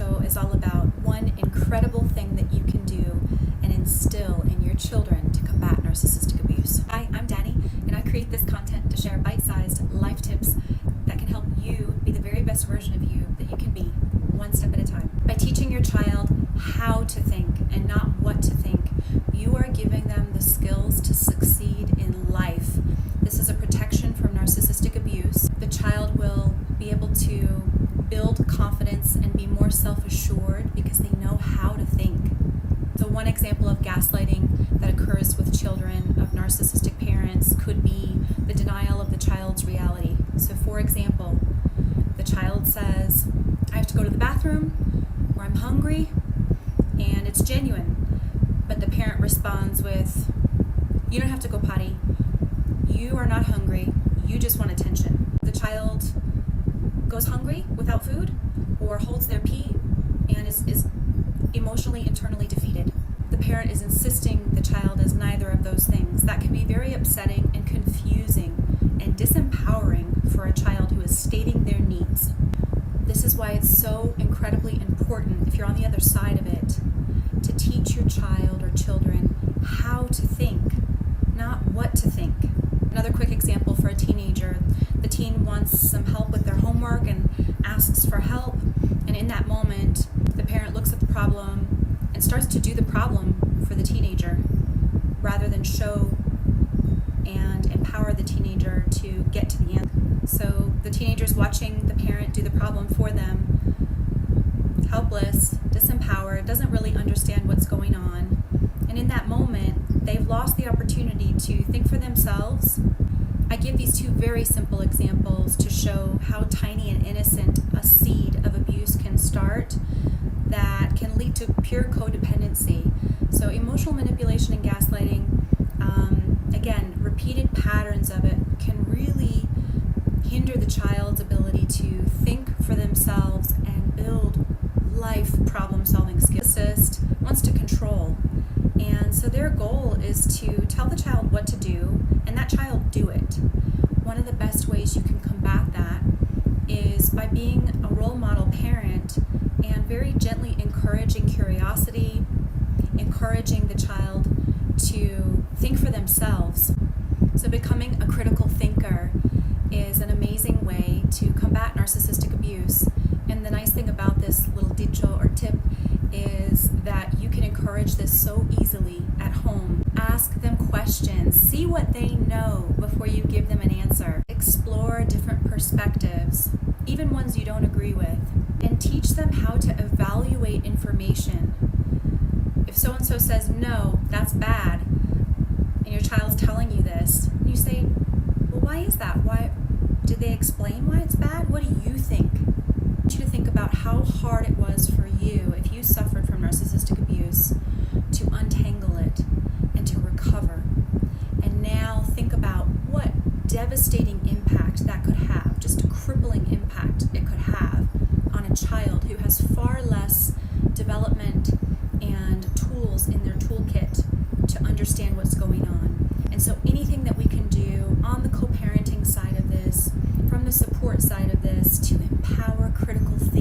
Dicho is all about one incredible thing that you can do and instill in your children to combat narcissistic abuse. Hi, I'm Dani, and I create this content to share bite-sized life tips that can help you be the very best version of you that you can be, one step at a time. By teaching your child how to think and not what to think, you are giving them the skills to succeed in life. This is a protection from narcissistic abuse. The child will be able to build confidence and be more self-assured because they know how to think. So one example of gaslighting that occurs with children of narcissistic parents could be the denial of the child's reality. So for example, the child says, I have to go to the bathroom, or I'm hungry, and it's genuine. But the parent responds with, you don't have to go potty. You are not hungry. You just want attention. The child goes hungry without food or holds their pee and is emotionally, internally defeated. The parent is insisting the child is neither of those things. That can be very upsetting and confusing and disempowering for a child who is stating their needs. This is why it's so incredibly important, if you're on the other side of it, to teach your child or children how to think, not what to think. Another quick example for a teenager, the teen wants some help with their homework and asks for help, and in that moment, the parent looks at the problem and starts to do the problem for the teenager rather than show and empower the teenager to get to the end. So the teenager's watching the parent do the problem for them, helpless, disempowered, doesn't really understand what's going on. And in that moment, they've lost the opportunity to think for themselves. I give these two very simple examples to show how tiny and innocent a seed of abuse can start that can lead to pure codependency. So emotional manipulation and gaslighting, again, repeated patterns of it can really hinder the child's ability to think for themselves and build life problem-solving skills. Narcissist wants to control, and so their goal is to tell the child what to do and that child do it. One of the best ways you can combat that is by being a role model parent and very gently encouraging curiosity, encouraging the child to think for themselves. So becoming a critical thinker is an amazing way to combat narcissistic abuse. And the nice thing about this little dicho or tip is that you can encourage this so easily at home. Ask them questions, see what they know before you give them an answer. Explore different perspectives, even ones you don't agree with, and teach them how to evaluate information. If so-and-so says, no, that's bad, and your child's telling you this, you say, well, why is that? Why? Did they explain why it's bad? What do you think? I want you to think about how hard it was for you, if you suffered from narcissistic abuse, to untangle it and to recover. And now think about what devastating impact that could have, just a crippling impact it could have on a child who has far less development and tools in their toolkit to understand what's going on. And so anything that we can do on the co-parenting side of this, from the support side of this, to empower critical thinking